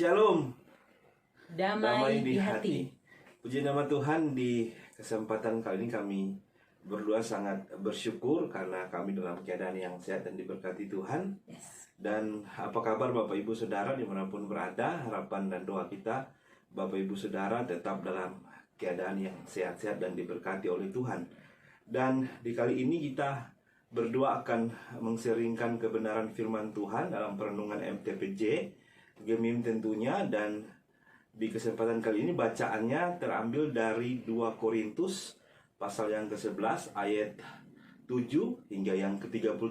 Shalom, Damai di hati. Puji nama Tuhan, di kesempatan kali ini kami berdua sangat bersyukur karena kami dalam keadaan yang sehat dan diberkati Tuhan. Dan apa kabar Bapak Ibu Saudara dimanapun berada? Harapan dan doa kita Bapak Ibu Saudara tetap dalam keadaan yang sehat-sehat dan diberkati oleh Tuhan. Dan di kali ini kita berdua akan mengseringkan kebenaran firman Tuhan dalam perenungan MTPJ Gemim tentunya. Dan di kesempatan kali ini bacaannya terambil dari 2 Korintus pasal yang ke-11 ayat 7 hingga yang ke-33,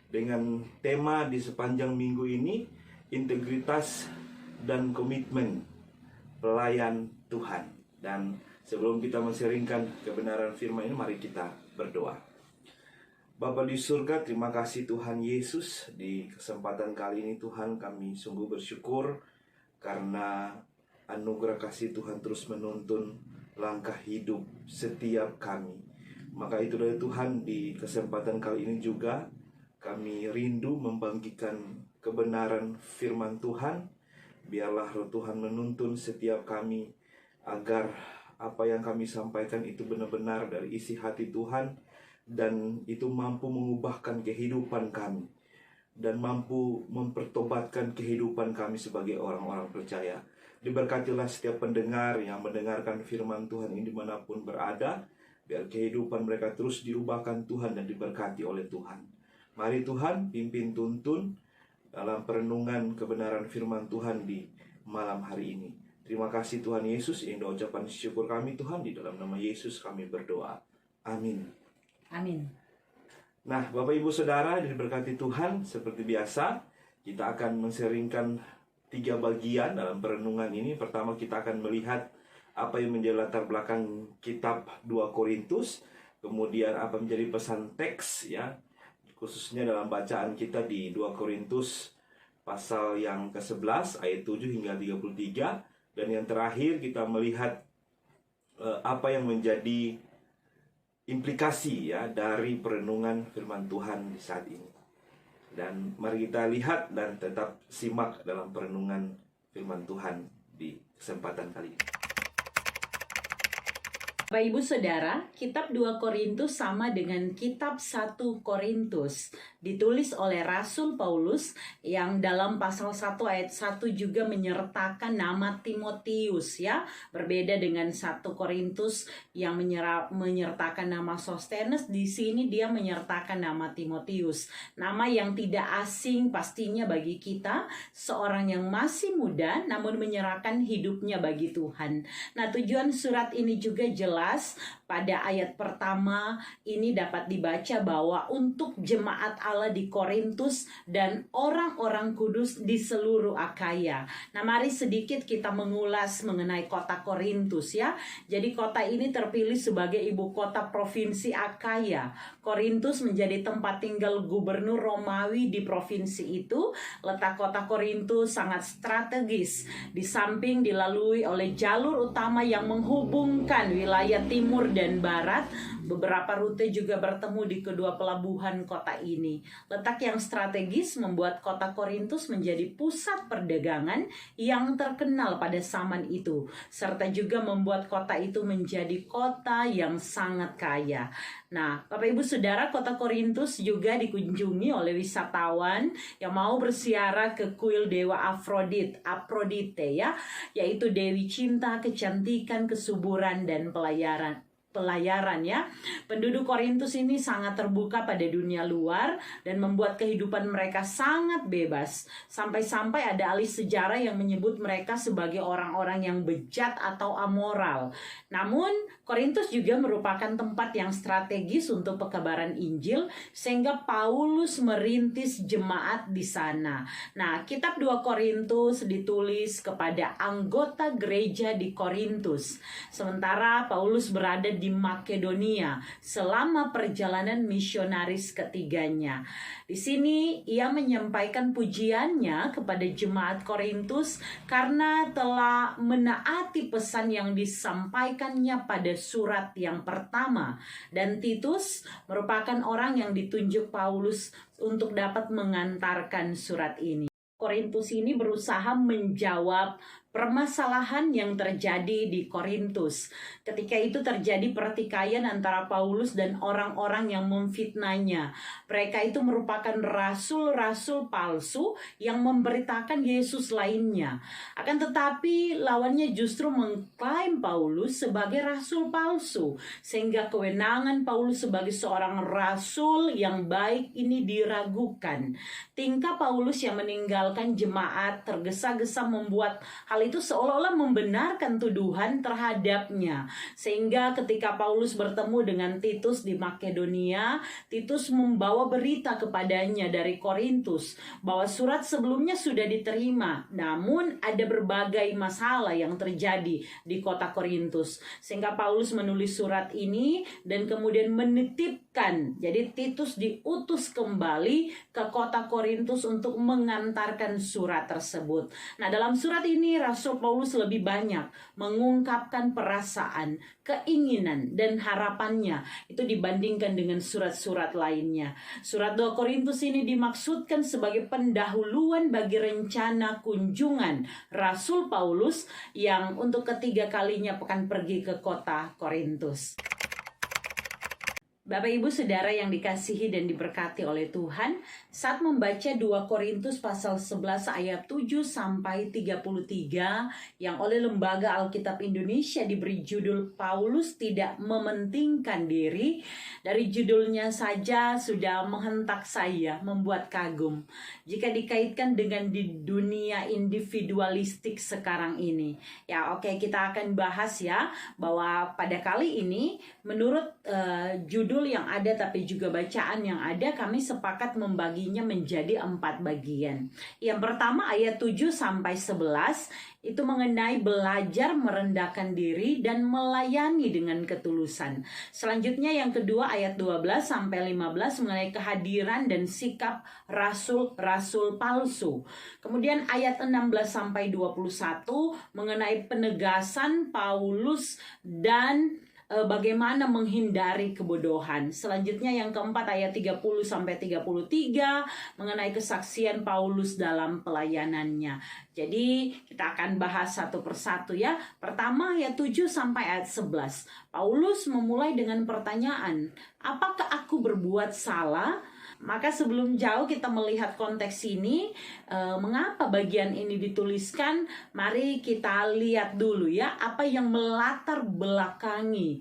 dengan tema di sepanjang minggu ini integritas dan komitmen pelayan Tuhan. Dan sebelum kita menseringkan kebenaran firman ini, mari kita berdoa. Bapa di surga, terima kasih Tuhan Yesus. Di kesempatan kali ini Tuhan, kami sungguh bersyukur karena anugerah kasih Tuhan terus menuntun langkah hidup setiap kami. Maka itu dari Tuhan, di kesempatan kali ini juga kami rindu membagikan kebenaran firman Tuhan. Biarlah Roh Tuhan menuntun setiap kami agar apa yang kami sampaikan itu benar-benar dari isi hati Tuhan, dan itu mampu mengubahkan kehidupan kami dan mampu mempertobatkan kehidupan kami sebagai orang-orang percaya. Diberkatilah setiap pendengar yang mendengarkan firman Tuhan ini dimanapun berada. Biar kehidupan mereka terus diubahkan Tuhan dan diberkati oleh Tuhan. Mari Tuhan pimpin tuntun dalam perenungan kebenaran firman Tuhan di malam hari ini. Terima kasih Tuhan Yesus. Ini ucapan syukur kami Tuhan, di dalam nama Yesus kami berdoa. Amin. Amin. Nah, Bapak Ibu Saudara diberkati Tuhan, seperti biasa kita akan menseringkan 3 bagian dalam perenungan ini. Pertama, kita akan melihat apa yang menjadi latar belakang kitab 2 Korintus, kemudian apa menjadi pesan teks ya, khususnya dalam bacaan kita di 2 Korintus pasal yang ke-11 ayat 7 hingga 33, dan yang terakhir kita melihat apa yang menjadi implikasi ya dari perenungan firman Tuhan di saat ini. Dan mari kita lihat dan tetap simak dalam perenungan firman Tuhan di kesempatan kali ini. Bapak Ibu Saudara, kitab 2 Korintus sama dengan kitab 1 Korintus. Ditulis oleh Rasul Paulus yang dalam pasal 1 ayat 1 juga menyertakan nama Timotius ya. Berbeda dengan 1 Korintus yang menyertakan nama Sostenes, di sini dia menyertakan nama Timotius. Nama yang tidak asing pastinya bagi kita, seorang yang masih muda namun menyerahkan hidupnya bagi Tuhan. Nah, tujuan surat ini juga jelas. Pada ayat pertama ini dapat dibaca bahwa untuk jemaat Allah di Korintus dan orang-orang kudus di seluruh Akaya. Nah, mari sedikit kita mengulas mengenai kota Korintus ya. Jadi kota ini terpilih sebagai ibu kota provinsi Akaya. Korintus menjadi tempat tinggal gubernur Romawi di provinsi itu. Letak kota Korintus sangat strategis, di samping dilalui oleh jalur utama yang menghubungkan wilayah timur dan barat. Beberapa rute juga bertemu di kedua pelabuhan kota ini. Letak yang strategis membuat kota Korintus menjadi pusat perdagangan yang terkenal pada zaman itu, serta juga membuat kota itu menjadi kota yang sangat kaya. Nah, Bapak Ibu Saudara, kota Korintus juga dikunjungi oleh wisatawan yang mau berziarah ke kuil dewa Afrodite ya, yaitu dewi cinta, kecantikan, kesuburan dan pelayaran ya. Penduduk Korintus ini sangat terbuka pada dunia luar dan membuat kehidupan mereka sangat bebas. Sampai-sampai ada ahli sejarah yang menyebut mereka sebagai orang-orang yang bejat atau amoral. Namun Korintus juga merupakan tempat yang strategis untuk pekabaran Injil, sehingga Paulus merintis jemaat di sana. Nah, kitab 2 Korintus ditulis kepada anggota gereja di Korintus. Sementara Paulus berada di Makedonia selama perjalanan misionaris ketiganya. Di sini ia menyampaikan pujiannya kepada jemaat Korintus karena telah menaati pesan yang disampaikannya pada surat yang pertama, dan Titus merupakan orang yang ditunjuk Paulus untuk dapat mengantarkan surat ini. Korintus ini berusaha menjawab permasalahan yang terjadi di Korintus. Ketika itu terjadi pertikaian antara Paulus dan orang-orang yang memfitnahnya. Mereka itu merupakan rasul-rasul palsu yang memberitakan Yesus lainnya. Akan tetapi lawannya justru mengklaim Paulus sebagai rasul palsu, sehingga kewenangan Paulus sebagai seorang rasul yang baik ini diragukan. Tingkah Paulus yang meninggalkan jemaat tergesa-gesa membuat hal itu seolah-olah membenarkan tuduhan terhadapnya. Sehingga ketika Paulus bertemu dengan Titus di Makedonia, Titus membawa berita kepadanya dari Korintus bahwa surat sebelumnya sudah diterima, namun ada berbagai masalah yang terjadi di kota Korintus. Sehingga Paulus menulis surat ini dan kemudian menitipkan. Jadi Titus diutus kembali ke kota Korintus untuk mengantarkan surat tersebut. Nah, dalam surat ini Rasul Paulus lebih banyak mengungkapkan perasaan, keinginan, dan harapannya itu dibandingkan dengan surat-surat lainnya. Surat 2 Korintus ini dimaksudkan sebagai pendahuluan bagi rencana kunjungan Rasul Paulus yang untuk ketiga kalinya akan pergi ke kota Korintus. Bapak Ibu Saudara yang dikasihi dan diberkati oleh Tuhan, saat membaca 2 Korintus pasal 11 ayat 7 sampai 33 yang oleh Lembaga Alkitab Indonesia diberi judul Paulus Tidak Mementingkan Diri, dari judulnya saja sudah menghentak saya, membuat kagum. Jika dikaitkan dengan di dunia individualistik sekarang ini. Ya oke, kita akan bahas ya, bahwa pada kali ini menurut judul yang ada tapi juga bacaan yang ada, kami sepakat membaginya menjadi 4 bagian. Yang pertama ayat 7 sampai 11 itu mengenai belajar merendahkan diri dan melayani dengan ketulusan. Selanjutnya yang kedua ayat 12 sampai 15 mengenai kehadiran dan sikap rasul-rasul palsu. Kemudian ayat 16 sampai 21 mengenai penegasan Paulus dan bagaimana menghindari kebodohan. Selanjutnya yang keempat ayat 30 sampai 33 mengenai kesaksian Paulus dalam pelayanannya. Jadi kita akan bahas satu persatu ya. Pertama ayat 7 sampai ayat 11. Paulus memulai dengan pertanyaan, apakah aku berbuat salah? Maka sebelum jauh kita melihat konteks ini, mengapa bagian ini dituliskan, mari kita lihat dulu ya, apa yang melatar belakangi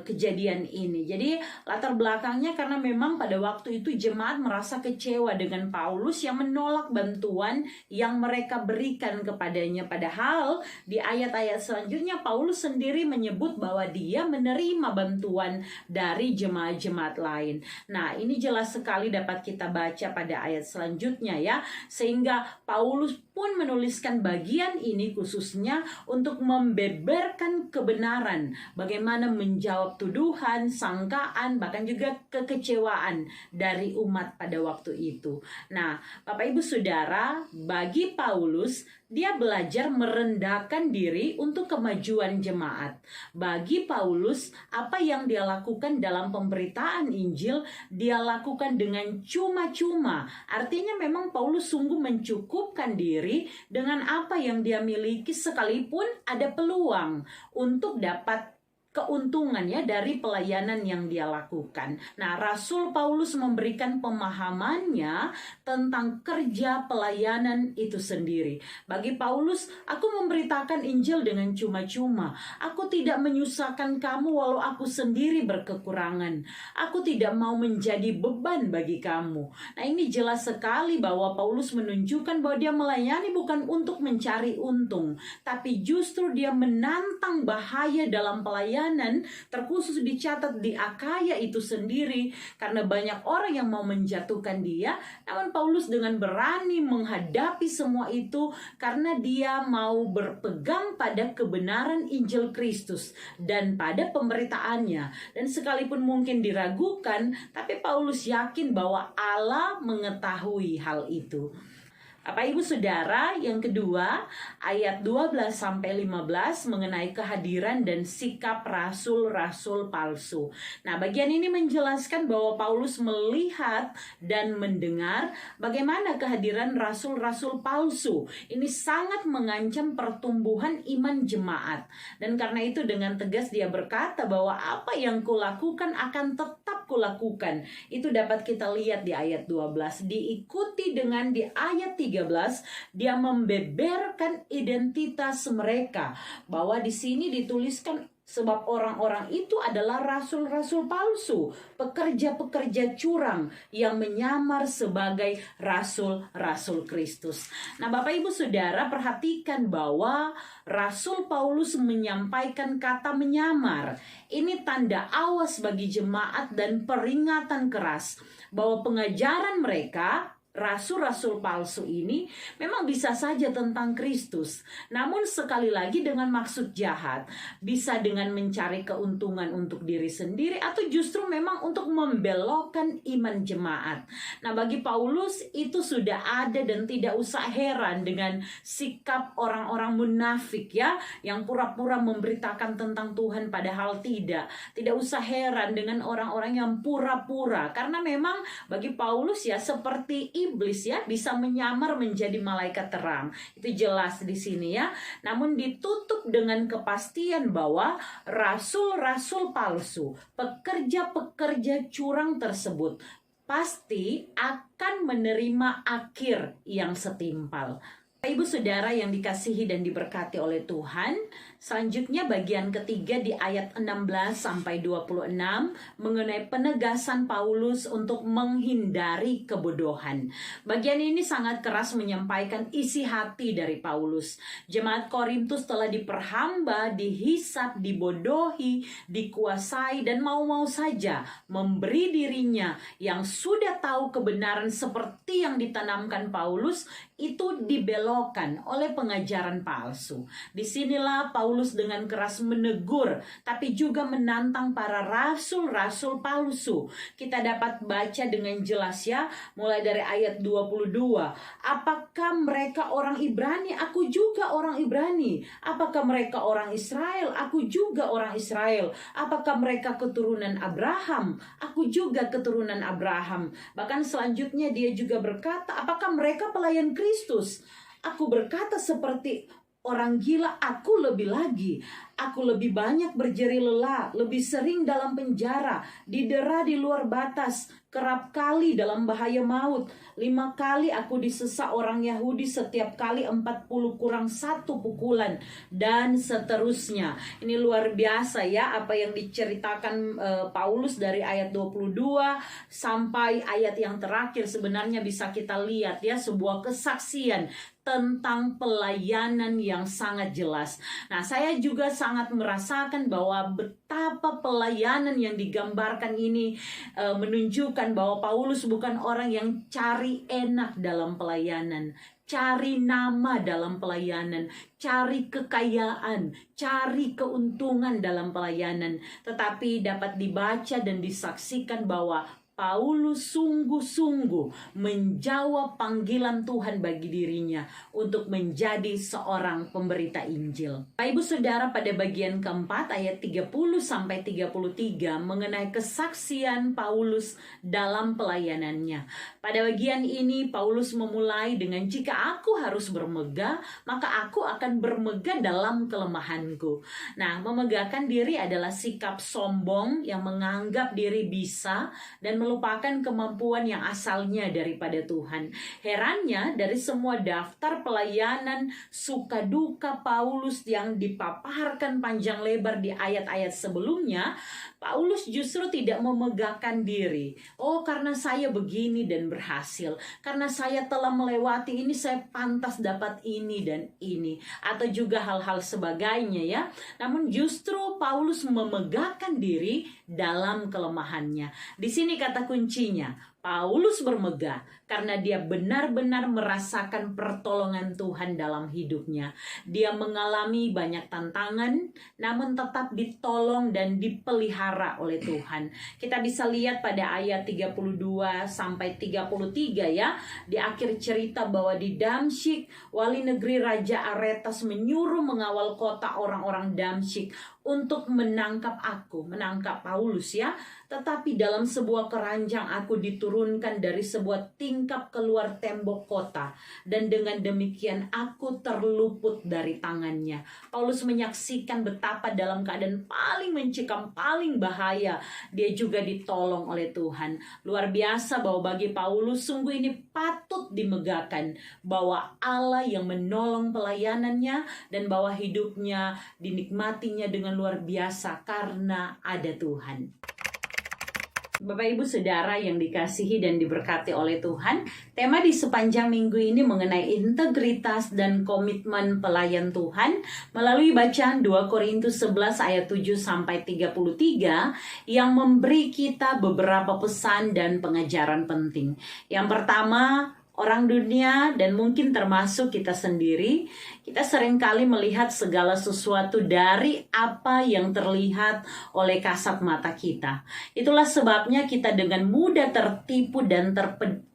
kejadian ini. Jadi latar belakangnya karena memang pada waktu itu jemaat merasa kecewa dengan Paulus yang menolak bantuan yang mereka berikan kepadanya. Padahal di ayat-ayat selanjutnya Paulus sendiri menyebut bahwa dia menerima bantuan dari jemaat-jemaat lain. Nah, ini jelas sekali dapat kita baca pada ayat selanjutnya ya, sehingga Paulus pun menuliskan bagian ini khususnya untuk membeberkan kebenaran, bagaimana menjawab tuduhan, sangkaan, bahkan juga kekecewaan dari umat pada waktu itu. Nah, Bapak Ibu Saudara, bagi Paulus dia belajar merendahkan diri untuk kemajuan jemaat. Bagi Paulus, apa yang dia lakukan dalam pemberitaan Injil, dia lakukan dengan cuma-cuma. Artinya memang Paulus sungguh mencukupkan diri dengan apa yang dia miliki sekalipun ada peluang untuk dapat keuntungan ya dari pelayanan yang dia lakukan. Nah, Rasul Paulus memberikan pemahamannya tentang kerja pelayanan itu sendiri. Bagi Paulus, aku memberitakan Injil dengan cuma-cuma. Aku tidak menyusahkan kamu walau aku sendiri berkekurangan. Aku tidak mau menjadi beban bagi kamu. Nah, ini jelas sekali bahwa Paulus menunjukkan bahwa dia melayani bukan untuk mencari untung, tapi justru dia menantang bahaya dalam pelayanan, terkhusus dicatat di Akaya itu sendiri, karena banyak orang yang mau menjatuhkan dia. Namun Paulus dengan berani menghadapi semua itu karena dia mau berpegang pada kebenaran Injil Kristus dan pada pemberitaannya. Dan sekalipun mungkin diragukan, tapi Paulus yakin bahwa Allah mengetahui hal itu. Bapak Ibu Saudara, yang kedua, ayat 12 sampai 15 mengenai kehadiran dan sikap rasul-rasul palsu. Nah, bagian ini menjelaskan bahwa Paulus melihat dan mendengar bagaimana kehadiran rasul-rasul palsu. Ini sangat mengancam pertumbuhan iman jemaat. Dan karena itu dengan tegas dia berkata bahwa apa yang kulakukan akan tetap kulakukan. Itu dapat kita lihat di ayat 12. Diikuti dengan di ayat 13, dia membeberkan identitas mereka. Bahwa di sini dituliskan sebab orang-orang itu adalah rasul-rasul palsu, pekerja-pekerja curang yang menyamar sebagai rasul-rasul Kristus. Nah, Bapak Ibu Saudara, perhatikan bahwa Rasul Paulus menyampaikan kata menyamar. Ini tanda awas bagi jemaat dan peringatan keras bahwa pengajaran mereka, rasul-rasul palsu ini memang bisa saja tentang Kristus, namun sekali lagi dengan maksud jahat, bisa dengan mencari keuntungan untuk diri sendiri atau justru memang untuk membelokkan iman jemaat. Nah, bagi Paulus itu sudah ada dan tidak usah heran dengan sikap orang-orang munafik ya, yang pura-pura memberitakan tentang Tuhan padahal tidak. Tidak usah heran dengan orang-orang yang pura-pura, karena memang bagi Paulus ya seperti iblis ya, bisa menyamar menjadi malaikat terang. Itu jelas di sini ya. Namun ditutup dengan kepastian bahwa rasul-rasul palsu, pekerja-pekerja curang tersebut pasti akan menerima akhir yang setimpal. Ibu Saudara yang dikasihi dan diberkati oleh Tuhan, selanjutnya bagian ketiga di ayat 16 sampai 26 mengenai penegasan Paulus untuk menghindari kebodohan. Bagian ini sangat keras menyampaikan isi hati dari Paulus. Jemaat Korintus telah diperhamba, dihisap, dibodohi, dikuasai dan mau-mau saja memberi dirinya yang sudah tahu kebenaran seperti yang ditanamkan Paulus itu dibelokkan oleh pengajaran palsu. Disinilah Paulus dengan keras menegur, tapi juga menantang para rasul-rasul palsu. Kita dapat baca dengan jelas ya, mulai dari ayat 22. Apakah mereka orang Ibrani? Aku juga orang Ibrani. Apakah mereka orang Israel? Aku juga orang Israel. Apakah mereka keturunan Abraham? Aku juga keturunan Abraham. Bahkan selanjutnya dia juga berkata, apakah mereka pelayan Kristus? Aku berkata seperti orang gila, aku lebih lagi. Aku lebih banyak berjeri lelah, lebih sering dalam penjara, didera di luar batas, kerap kali dalam bahaya maut. 5 kali aku disesak orang Yahudi, setiap kali 40 kurang 1 pukulan, dan seterusnya. Ini luar biasa ya, apa yang diceritakan Paulus dari ayat 22 sampai ayat yang terakhir. Sebenarnya bisa kita lihat ya, sebuah kesaksian tentang pelayanan yang sangat jelas. Nah, saya juga sangat merasakan bahwa betapa pelayanan yang digambarkan ini menunjukkan bahwa Paulus bukan orang yang cari enak dalam pelayanan, cari nama dalam pelayanan, cari kekayaan, cari keuntungan dalam pelayanan, tetapi dapat dibaca dan disaksikan bahwa Paulus sungguh-sungguh menjawab panggilan Tuhan bagi dirinya untuk menjadi seorang pemberita Injil. Bapak Ibu Saudara, pada bagian keempat ayat 30 sampai 33 mengenai kesaksian Paulus dalam pelayanannya. Pada bagian ini Paulus memulai dengan, jika aku harus bermegah, maka aku akan bermegah dalam kelemahanku. Nah, memegahkan diri adalah sikap sombong yang menganggap diri bisa dan melupakan kemampuan yang asalnya daripada Tuhan. Herannya, dari semua daftar pelayanan suka duka Paulus yang dipaparkan panjang lebar di ayat-ayat sebelumnya, Paulus justru tidak memegahkan diri. Oh, karena saya begini dan berhasil, karena saya telah melewati ini, saya pantas dapat ini dan ini, atau juga hal-hal sebagainya ya. Namun justru Paulus memegahkan diri dalam kelemahannya. Di sini kata kuncinya, Paulus bermegah karena dia benar-benar merasakan pertolongan Tuhan dalam hidupnya. Dia mengalami banyak tantangan, namun tetap ditolong dan dipelihara oleh Tuhan. Kita bisa lihat pada ayat 32 sampai 33 ya, di akhir cerita bahwa di Damsyik, wali negeri Raja Aretas menyuruh mengawal kota orang-orang Damsyik untuk menangkap Paulus ya. Tetapi dalam sebuah keranjang aku diturunkan dari sebuah tingkap keluar tembok kota, dan dengan demikian aku terluput dari tangannya. Paulus menyaksikan betapa dalam keadaan paling mencekam, paling bahaya, dia juga ditolong oleh Tuhan. Luar biasa bahwa bagi Paulus sungguh ini patut dimegahkan, bahwa Allah yang menolong pelayanannya dan bahwa hidupnya dinikmatinya dengan luar biasa karena ada Tuhan. Bapak Ibu Saudara yang dikasihi dan diberkati oleh Tuhan, tema di sepanjang minggu ini mengenai integritas dan komitmen pelayan Tuhan melalui bacaan 2 Korintus 11 ayat 7 sampai 33 yang memberi kita beberapa pesan dan pengajaran penting. Yang pertama, orang dunia dan mungkin termasuk kita sendiri, kita seringkali melihat segala sesuatu dari apa yang terlihat oleh kasat mata kita. Itulah sebabnya kita dengan mudah tertipu dan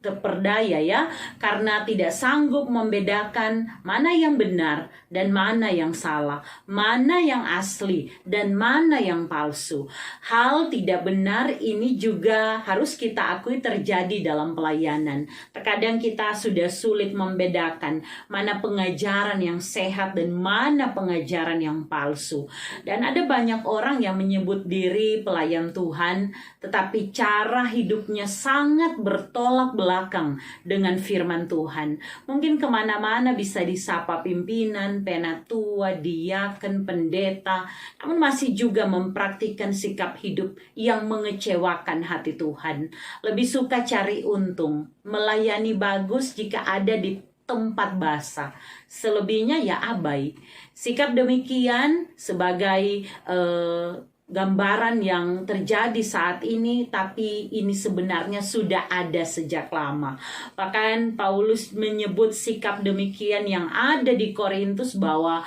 terperdaya ya, karena tidak sanggup membedakan mana yang benar dan mana yang salah, mana yang asli dan mana yang palsu. Hal tidak benar ini juga harus kita akui terjadi dalam pelayanan. Terkadang kita sudah sulit membedakan mana pengajaran yang sehat dan mana pengajaran yang palsu. Dan ada banyak orang yang menyebut diri pelayan Tuhan, tetapi cara hidupnya sangat bertolak belakang dengan firman Tuhan. Mungkin kemana-mana bisa disapa pimpinan, penatua, diaken, pendeta, namun masih juga mempraktikkan sikap hidup yang mengecewakan hati Tuhan. Lebih suka cari untung, melayani bagus jika ada di tempat basah, selebihnya ya abai. Sikap demikian sebagai gambaran yang terjadi saat ini, tapi ini sebenarnya sudah ada sejak lama. Bahkan Paulus menyebut sikap demikian yang ada di Korintus bahwa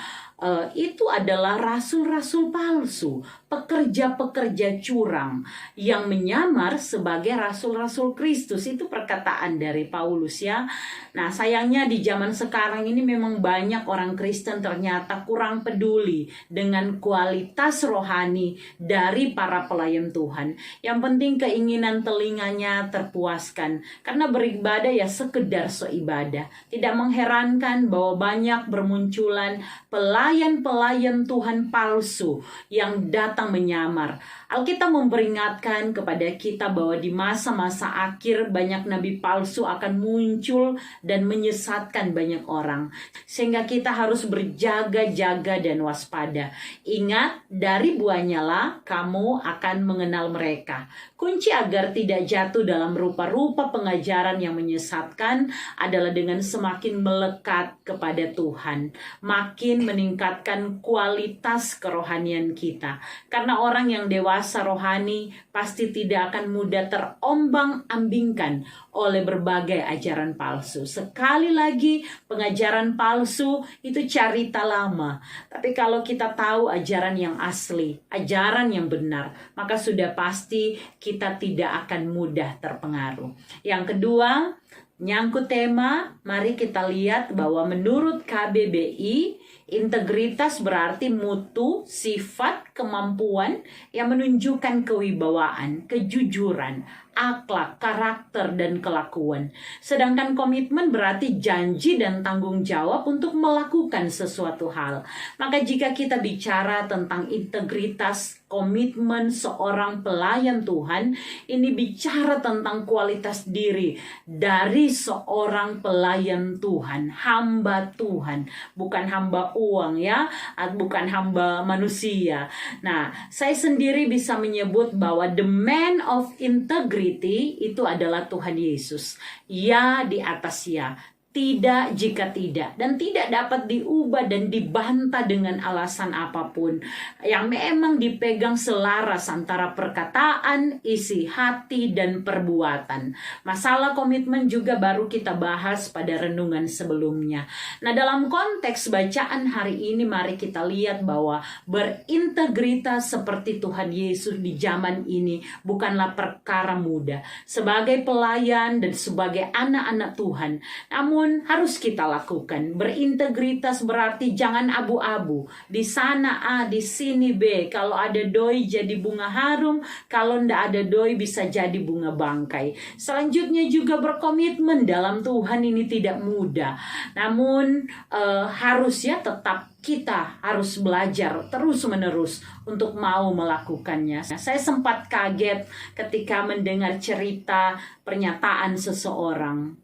itu adalah rasul-rasul palsu, pekerja-pekerja curang yang menyamar sebagai rasul-rasul Kristus. Itu perkataan dari Paulus ya. Nah, sayangnya di zaman sekarang ini memang banyak orang Kristen ternyata kurang peduli dengan kualitas rohani dari para pelayan Tuhan. Yang penting keinginan telinganya terpuaskan, karena beribadah ya sekedar seibadah. Tidak mengherankan bahwa banyak bermunculan pelayan-pelayan Tuhan palsu yang datang menyamar. Alkitab memperingatkan kepada kita bahwa di masa-masa akhir banyak nabi palsu akan muncul dan menyesatkan banyak orang. Sehingga kita harus berjaga-jaga dan waspada. Ingat, dari buahnya lah kamu akan mengenal mereka. Kunci agar tidak jatuh dalam rupa-rupa pengajaran yang menyesatkan adalah dengan semakin melekat kepada Tuhan, makin meningkatkan kualitas kerohanian kita. Karena orang yang dewasa rohani pasti tidak akan mudah terombang-ambingkan oleh berbagai ajaran palsu. Sekali lagi, pengajaran palsu itu cerita lama. Tapi kalau kita tahu ajaran yang asli, ajaran yang benar, maka sudah pasti kita tidak akan mudah terpengaruh. Yang kedua, nyangkut tema, mari kita lihat bahwa menurut KBBI, integritas berarti mutu, sifat, kemampuan yang menunjukkan kewibawaan, kejujuran, akhlak, karakter, dan kelakuan. Sedangkan komitmen berarti janji dan tanggung jawab untuk melakukan sesuatu hal. Maka jika kita bicara tentang integritas, komitmen seorang pelayan Tuhan, ini bicara tentang kualitas diri dari seorang pelayan Tuhan, hamba Tuhan, bukan hamba uang ya, bukan hamba manusia. Nah, saya sendiri bisa menyebut bahwa the man of integrity itu adalah Tuhan Yesus. Ya di atas ya. tidak jika tidak, dan tidak dapat diubah dan dibantah dengan alasan apapun, yang memang dipegang selaras antara perkataan, isi hati, dan perbuatan. Masalah komitmen juga baru kita bahas pada renungan sebelumnya. Nah, dalam konteks bacaan hari ini, mari kita lihat bahwa berintegritas seperti Tuhan Yesus di zaman ini bukanlah perkara mudah. Sebagai pelayan dan sebagai anak-anak Tuhan, namun harus kita lakukan. Berintegritas berarti jangan abu-abu. Di sana A, di sini B. Kalau ada doi jadi bunga harum, kalau ndak ada doi bisa jadi bunga bangkai. Selanjutnya juga berkomitmen dalam Tuhan ini tidak mudah. Namun harus ya tetap kita harus belajar terus-menerus untuk mau melakukannya. Saya sempat kaget ketika mendengar cerita pernyataan seseorang.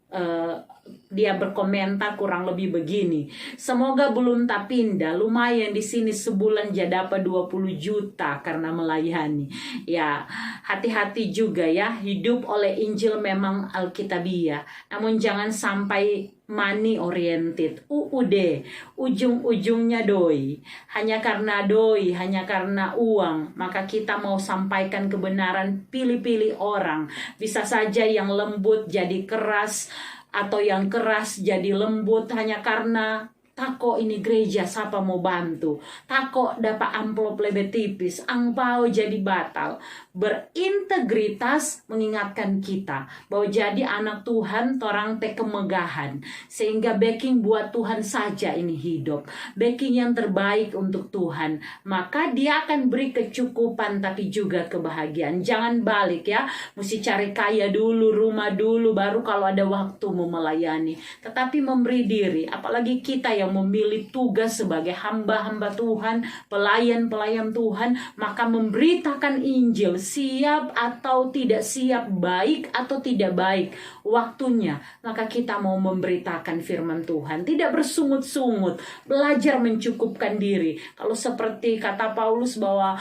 Dia berkomentar kurang lebih begini, semoga belum tak pindah, lumayan di sini sebulan jadi dapat 20 juta karena melayani. Ya, hati-hati juga ya, hidup oleh Injil memang Alkitabiah, namun jangan sampai money oriented. UUD, ujung-ujungnya doi. Hanya karena doi, hanya karena uang, maka kita mau sampaikan kebenaran, pilih-pilih orang. Bisa saja yang lembut jadi keras, atau yang keras jadi lembut hanya karena tako ini gereja siapa mau bantu, tako dapat amplop lebih tipis, angpau jadi batal. Berintegritas mengingatkan kita bahwa jadi anak Tuhan torang te kemegahan, sehingga backing buat Tuhan saja ini hidup, backing yang terbaik untuk Tuhan, maka dia akan beri kecukupan tapi juga kebahagiaan. Jangan balik ya, mesti cari kaya dulu, rumah dulu, baru kalau ada waktu mau melayani. Tetapi memberi diri, apalagi kita yang memilih tugas sebagai hamba-hamba Tuhan, pelayan-pelayan Tuhan, maka memberitakan Injil, siap atau tidak siap, baik atau tidak baik waktunya, maka kita mau memberitakan firman Tuhan, tidak bersungut-sungut, belajar mencukupkan diri. Kalau seperti kata Paulus bahwa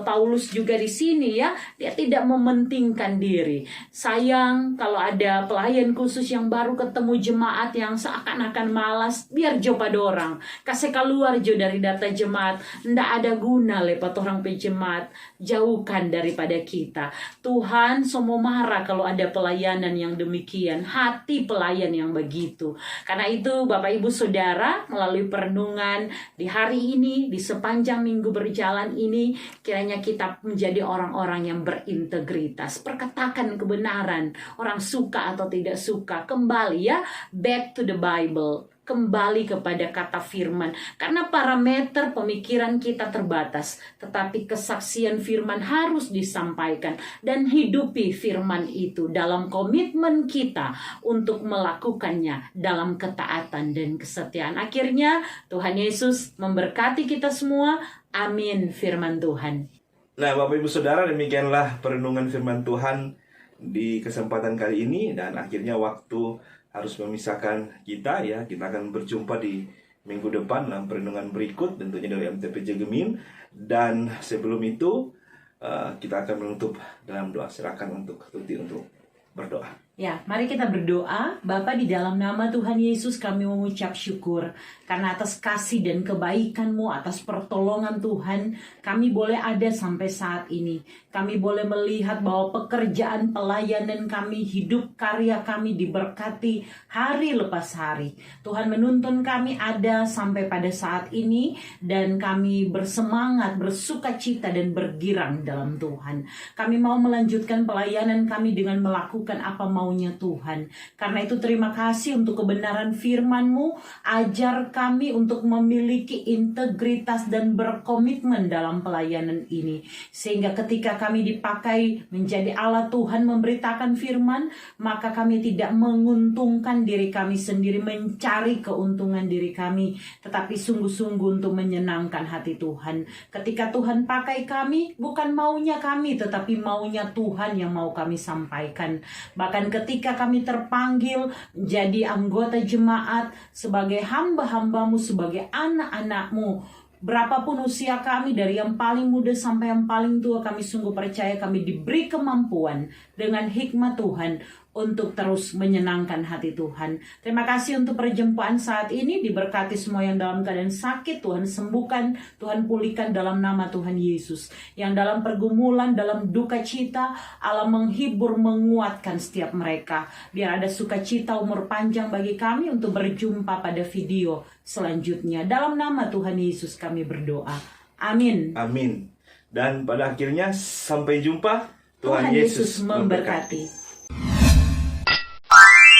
Paulus juga di sini ya, dia tidak mementingkan diri. Sayang kalau ada pelayan khusus yang baru ketemu jemaat yang seakan-akan malas, biar jopa dorang, kasih keluar jo dari data jemaat, ndak ada guna lepat orang penjemaat, jauhkan daripada kita. Tuhan semua marah kalau ada pelayanan yang demikian, hati pelayan yang begitu. Karena itu Bapak Ibu Saudara, melalui perenungan di hari ini, di sepanjang minggu berjalan ini, kiranya kita menjadi orang-orang yang berintegritas, perkatakan kebenaran, orang suka atau tidak suka, kembali ya, back to the Bible, kembali kepada kata firman. Karena parameter pemikiran kita terbatas, tetapi kesaksian firman harus disampaikan, dan hidupi firman itu dalam komitmen kita untuk melakukannya dalam ketaatan dan kesetiaan. Akhirnya Tuhan Yesus memberkati kita semua. Amin, firman Tuhan. Nah, Bapak Ibu Saudara, demikianlah perenungan firman Tuhan di kesempatan kali ini, dan akhirnya waktu harus memisahkan kita ya. Kita akan berjumpa di minggu depan dalam perenungan berikut, tentunya dari MTPJ Gemim. Dan sebelum itu kita akan menutup dalam doa. Silakan untuk Tuti untuk berdoa. Ya, mari kita berdoa. Bapa, di dalam nama Tuhan Yesus kami mengucap syukur karena atas kasih dan kebaikan-Mu, atas pertolongan Tuhan, kami boleh ada sampai saat ini. Kami boleh melihat bahwa pekerjaan pelayanan kami, hidup karya kami diberkati hari lepas hari. Tuhan menuntun kami ada sampai pada saat ini, dan kami bersemangat, bersukacita dan bergirang dalam Tuhan. Kami mau melanjutkan pelayanan kami dengan melakukan apa maunya Tuhan. Karena itu terima kasih untuk kebenaran firman-Mu. Ajar kami untuk memiliki integritas dan berkomitmen dalam pelayanan ini, sehingga ketika kami dipakai menjadi alat Tuhan memberitakan firman, maka kami tidak menguntungkan diri kami sendiri, mencari keuntungan diri kami, tetapi sungguh-sungguh untuk menyenangkan hati Tuhan. Ketika Tuhan pakai kami, bukan maunya kami, tetapi maunya Tuhan yang mau kami sampaikan. Bahkan ketika kami terpanggil jadi anggota jemaat, sebagai hamba-hamba-Mu, sebagai anak-anak-Mu, Berapapun usia kami, dari yang paling muda sampai yang paling tua, kami sungguh percaya kami diberi kemampuan dengan hikmat Tuhan untuk terus menyenangkan hati Tuhan. Terima kasih untuk perjumpaan saat ini. Diberkati semua yang dalam keadaan sakit, Tuhan sembuhkan, Tuhan pulihkan dalam nama Tuhan Yesus. Yang dalam pergumulan, dalam duka cita, Allah menghibur, menguatkan setiap mereka. Biar ada sukacita umur panjang bagi kami untuk berjumpa pada video selanjutnya. Dalam nama Tuhan Yesus kami berdoa. Amin. Amin. Dan pada akhirnya sampai jumpa. Tuhan Yesus memberkati.